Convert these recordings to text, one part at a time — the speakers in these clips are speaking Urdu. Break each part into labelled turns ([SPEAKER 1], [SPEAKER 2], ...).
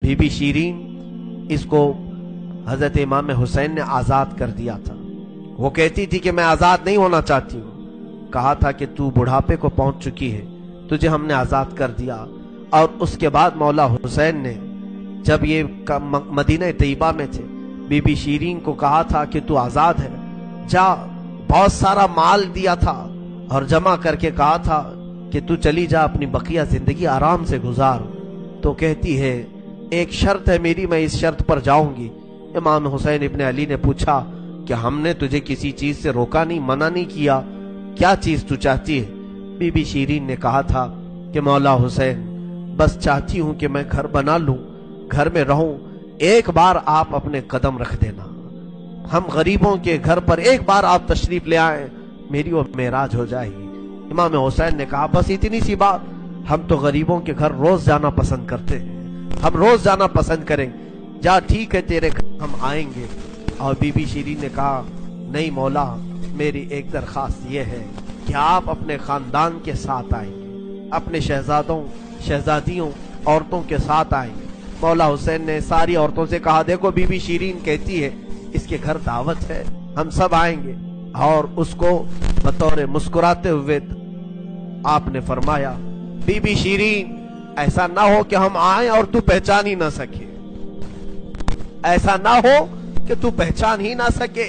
[SPEAKER 1] بی بی شیرین اس کو حضرت امام حسین نے آزاد کر دیا تھا۔ وہ کہتی تھی کہ میں آزاد نہیں ہونا چاہتی ہوں۔ کہا تھا کہ تو بڑھاپے کو پہنچ چکی ہے، تجھے ہم نے آزاد کر دیا۔ اور اس کے بعد مولا حسین نے جب یہ مدینہ طیبہ میں تھے، بی بی شیرین کو کہا تھا کہ تو آزاد ہے، جا، بہت سارا مال دیا تھا اور جمع کر کے کہا تھا کہ تو چلی جا، اپنی بقیہ زندگی آرام سے گزار۔ تو کہتی ہے ایک شرط ہے میری، میں اس شرط پر جاؤں گی۔ امام حسین ابن علی نے پوچھا کہ ہم نے تجھے کسی چیز سے روکا نہیں، منع نہیں کیا، کیا چیز تو چاہتی ہے؟ بی بی شیرین نے کہا تھا کہ مولا حسین بس چاہتی ہوں کہ میں گھر بنا لوں، گھر میں رہوں، ایک بار آپ اپنے قدم رکھ دینا، ہم غریبوں کے گھر پر ایک بار آپ تشریف لے آئیں، میری وہ معراج ہو جائے گی۔ امام حسین نے کہا بس اتنی سی بات، ہم تو غریبوں کے گھر روز جانا پسند کرتے ہیں، ہم روز جانا پسند کریں، جا ٹھیک ہے تیرے گھر ہم آئیں گے۔ اور بی بی شیرین نے کہا نہیں مولا، میری ایک درخواست یہ ہے کہ آپ اپنے خاندان کے ساتھ آئیں گے، اپنے شہزادوں شہزادیوں عورتوں کے ساتھ آئیں گے۔ مولا حسین نے ساری عورتوں سے کہا دیکھو بی بی شیرین کہتی ہے اس کے گھر دعوت ہے، ہم سب آئیں گے۔ اور اس کو بطور مسکراتے ہوئے آپ نے فرمایا بی بی شیرین ایسا نہ ہو کہ ہم آئیں اور تو پہچان ہی نہ سکے، ایسا نہ ہو کہ تو پہچان ہی نہ سکے۔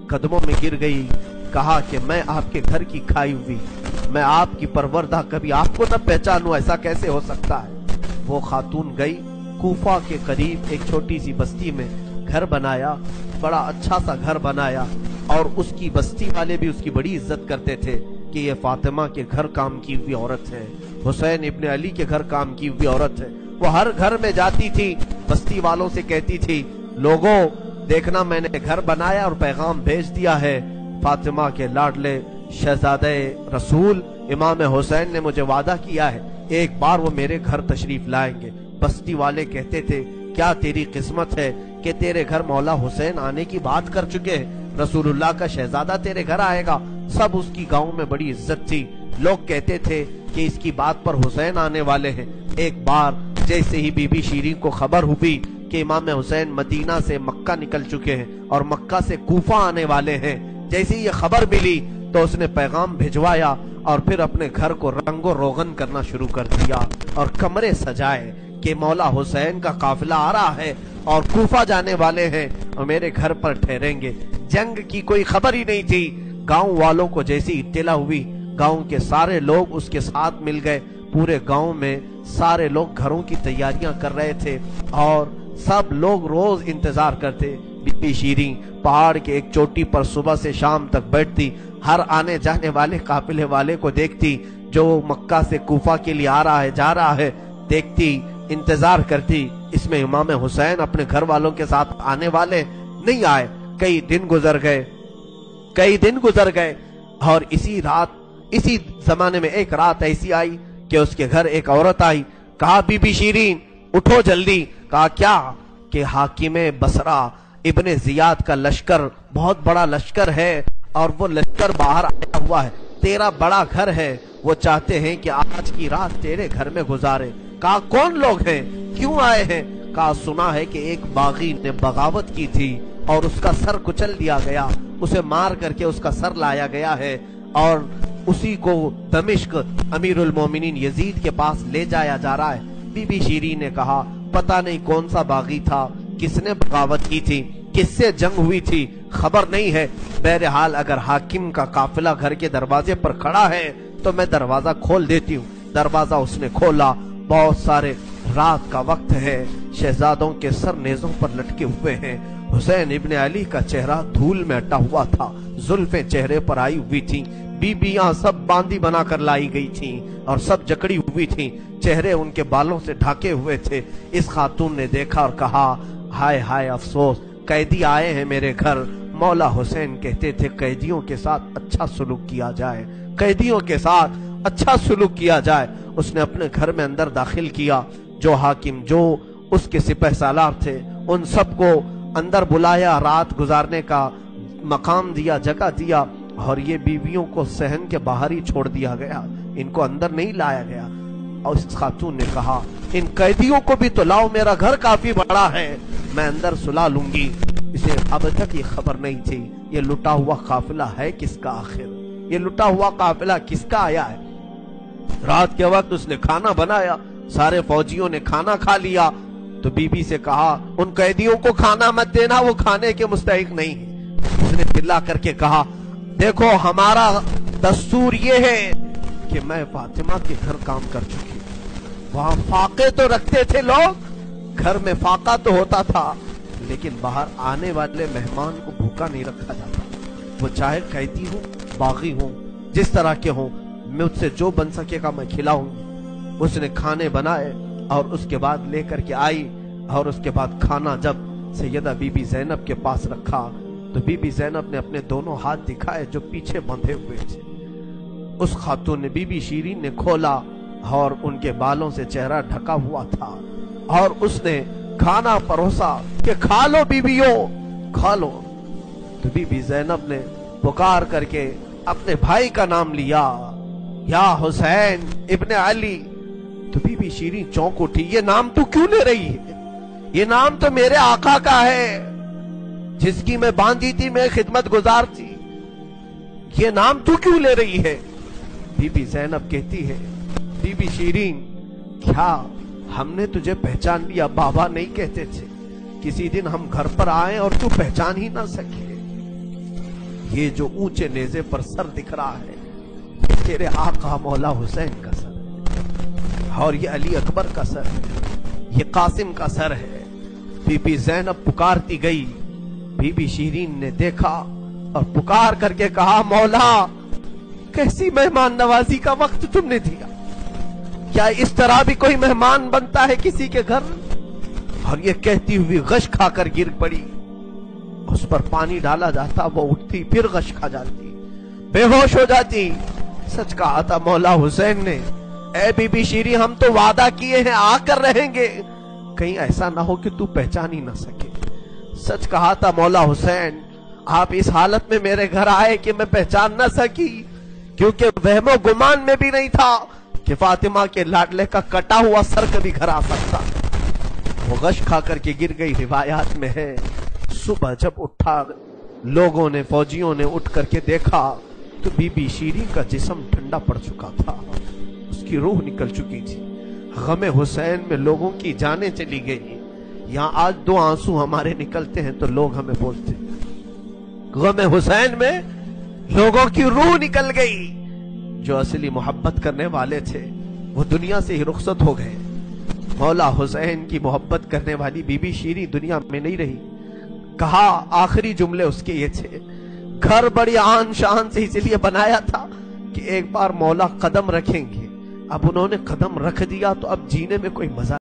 [SPEAKER 1] قدموں میں گر گئی، کہا کہ میں آپ کے گھر کی کھائی ہوئی، میں آپ کی پروردہ، کبھی آپ کو نہ پہچانوں، ایسا کیسے ہو سکتا ہے؟ وہ خاتون گئی، کوفہ کے قریب ایک چھوٹی سی بستی میں گھر بنایا، بڑا اچھا سا گھر بنایا، اور اس کی بستی والے بھی اس کی بڑی عزت کرتے تھے کہ یہ فاطمہ کے گھر کام کی ہوئی عورت ہے، حسین ابن علی کے گھر کام کی ہوئی عورت ہے۔ وہ ہر گھر میں جاتی تھی، بستی والوں سے کہتی تھی لوگوں دیکھنا میں نے گھر بنایا اور پیغام بھیج دیا ہے، فاطمہ کے لاڈلے شہزادے رسول امام حسین نے مجھے وعدہ کیا ہے ایک بار وہ میرے گھر تشریف لائیں گے۔ بستی والے کہتے تھے کیا تیری قسمت ہے کہ تیرے گھر مولا حسین آنے کی بات کر چکے ہیں، رسول اللہ کا شہزادہ تیرے گھر آئے گا۔ سب اس کی گاؤں میں بڑی عزت تھی، لوگ کہتے تھے کہ اس کی بات پر حسین آنے والے ہیں۔ ایک بار جیسے ہی بی بی شیرین کو خبر ہوئی کہ امام حسین مدینہ سے مکہ نکل چکے ہیں اور مکہ سے کوفہ آنے والے ہیں، جیسے ہی یہ خبر ملی تو اس نے پیغام بھجوایا اور پھر اپنے گھر کو رنگ و روغن کرنا شروع کر دیا اور کمرے سجائے کہ مولا حسین کا قافلہ آ رہا ہے اور کوفہ جانے والے ہیں اور میرے گھر پر ٹھہریں گے۔ جنگ کی کوئی خبر ہی نہیں تھی۔ گاؤں والوں کو جیسی اطلاع ہوئی، گاؤں کے سارے لوگ اس کے ساتھ مل گئے، پورے گاؤں میں سارے لوگ گھروں کی تیاریاں کر رہے تھے اور سب لوگ روز انتظار کرتے۔ بی بی شیرین پہاڑ کے ایک چوٹی پر صبح سے شام تک بیٹھتی، ہر آنے جانے والے قافلے والے کو دیکھتی، جو مکہ سے کوفہ کے لیے آ رہا ہے جا رہا ہے، دیکھتی، انتظار کرتی۔ اس میں امام حسین اپنے گھر والوں کے ساتھ آنے والے نہیں آئے۔ کئی دن گزر گئے اور اسی زمانے میں ایک رات ایسی آئی کہ اس کے گھر ایک عورت آئی، کہا بی بی شیرین اٹھو جلدی۔ کہا کیا؟ کہ حاکم بصرہ ابن زیاد کا لشکر، بہت بڑا لشکر ہے اور وہ لشکر باہر آیا ہوا ہے، تیرا بڑا گھر ہے، وہ چاہتے ہیں کہ آج کی رات تیرے گھر میں گزارے۔ کہا کون لوگ ہیں، کیوں آئے ہیں؟ کہا سنا ہے کہ ایک باغی نے بغاوت کی تھی اور اس کا سر کچل دیا گیا، اسے مار کر کے اس کا سر لایا گیا ہے اور اسی کو دمشق امیر المومنین یزید کے پاس لے جایا جا رہا ہے۔ بی بی شیرین نے کہا پتہ نہیں کون سا باغی تھا، کس نے بغاوت کی تھی، کس سے جنگ ہوئی تھی، خبر نہیں ہے، بہرحال اگر حاکم کا قافلہ گھر کے دروازے پر کھڑا ہے تو میں دروازہ کھول دیتی ہوں۔ دروازہ اس نے کھولا، بہت سارے رات کا وقت ہے، شہزادوں کے سر نیزوں پر لٹکے ہوئے ہیں، حسین ابن علی کا چہرہ دھول میں اٹا ہوا تھا، زلفیں چہرے پر آئی ہوئی تھیں، بیبیاں سب باندی بنا کر لائی گئی تھیں اور سب جکڑی ہوئی تھیں، چہرے ان کے بالوں سے ڈھاکے ہوئے تھے۔ اس خاتون نے دیکھا اور کہا ہائے ہائے افسوس، قیدی آئے ہیں میرے گھر۔ مولا حسین کہتے تھے قیدیوں کے ساتھ اچھا سلوک کیا جائے، قیدیوں کے ساتھ اچھا سلوک کیا جائے۔ اس نے اپنے گھر میں اندر داخل کیا، جو حاکم، جو اس کے سپہ سالار تھے، ان سب کو اندر بلایا، رات گزارنے کا مقام دیا، جگہ دیا، اور یہ بیویوں کو صحن کے باہر ہی چھوڑ دیا گیا، ان کو اندر نہیں لایا گیا۔ اور اس خاتون نے کہا ان قیدیوں کو بھی تو لاؤ، میرا گھر کافی بڑا ہے، میں اندر سلا لوں گی۔ اسے اب تک یہ خبر نہیں تھی یہ لٹا ہوا قافلہ ہے کس کا، آخر یہ لٹا ہوا قافلہ کس کا آیا ہے۔ رات کے وقت اس نے کھانا بنایا، سارے فوجیوں نے کھانا کھا لیا تو بی بی سے کہا ان قیدیوں کو کھانا مت دینا، وہ کھانے کے مستحق نہیں ہے۔ اس نے چلا کر کے کہا دیکھو ہمارا دستور یہ ہے کہ میں فاطمہ کے گھر کام کر چکی ہوں، وہاں فاقے تو رکھتے تھے لوگ، گھر میں فاقہ تو ہوتا تھا، لیکن باہر آنے والے مہمان کو بھوکا نہیں رکھا جاتا، وہ چاہے قیدی ہوں باغی ہوں جس طرح کے ہوں، مجھ سے جو بن سکے گا میں کھلاؤں گی۔ اس نے کھانے بنائے اور اس کے بعد لے کر کے آئی، اور اس کے بعد کھانا جب سیدہ بی بی زینب کے پاس رکھا تو بی بی زینب نے اپنے دونوں ہاتھ دکھائے جو پیچھے بندھے ہوئے تھے۔ اس خاتون نے بی بی شیرین نے کھولا اور ان کے بالوں سے چہرہ ڈھکا ہوا تھا، اور اس نے کھانا پروسا کہ کھا لو بیویوں کھا لو۔ تو بی بی زینب نے پکار کر کے اپنے بھائی کا نام لیا، یا حسین ابن علی۔ تو بی بی شیرین چونک اٹھی، یہ نام تو کیوں لے رہی ہے؟ یہ نام تو میرے آقا کا ہے جس کی میں باندھی تھی، میں خدمت گزار تھی، یہ نام تو کیوں لے رہی ہے؟ بی بی زینب کہتی ہے بی بی شیرین کیا ہم نے تجھے پہچان لیا؟ بابا نہیں کہتے تھے کسی دن ہم گھر پر آئیں اور تو پہچان ہی نہ سکے؟ یہ جو اونچے نیزے پر سر دکھ رہا ہے تیرے آقا مولا حسین کا سر ہے، اور یہ علی اکبر کا سر ہے، یہ قاسم کا سر ہے۔ بی بی زینب پکارتی گئی، بی بی شیرین نے دیکھا اور پکار کر کے کہا مولا کیسی مہمان نوازی کا وقت تم نے دیا، کیا اس طرح بھی کوئی مہمان بنتا ہے کسی کے گھر؟ اور یہ کہتی ہوئی غش کھا کر گر پڑی، اس پر پانی ڈالا جاتا وہ اٹھتی پھر غش کھا جاتی، بے ہوش ہو جاتی۔ سچ کہا تھا مولا حسین نے، اے بی بی شیرین ہم تو وعدہ کیے ہیں آ کر رہیں گے، کہیں ایسا نہ ہو کہ تو پہچان ہی نہ سکے۔ سچ کہا تھا مولا حسین، آپ اس حالت میں میرے گھر آئے کہ میں پہچان نہ سکی، کیونکہ وہم و گمان میں بھی نہیں تھا کہ فاطمہ کے لاڈلے کا کٹا ہوا سر کبھی گھر آ سکتا۔ وہ غش کھا کر کے گر گئی، روایات میں ہے۔ صبح جب اٹھا لوگوں نے فوجیوں نے اٹھ کر کے دیکھا تو بی بی شیرین کا جسم ٹھنڈا پڑ چکا تھا، اس کی روح نکل چکی تھی۔ غم حسین میں لوگوں کی جانیں چلی گئی۔ یہاں آج دو آنسو ہمارے نکلتے ہیں تو لوگ ہمیں بولتے ہیں غم حسین میں لوگوں کی روح نکل گئی، جو اصلی محبت کرنے والے تھے وہ دنیا سے ہی رخصت ہو گئے۔ مولا حسین کی محبت کرنے والی بی بی شیرین دنیا میں نہیں رہی۔ کہا آخری جملے اس کے یہ تھے، گھر بڑی آن شان سے اس لیے بنایا تھا کہ ایک بار مولا قدم رکھیں گے، اب انہوں نے قدم رکھ دیا تو اب جینے میں کوئی مزہ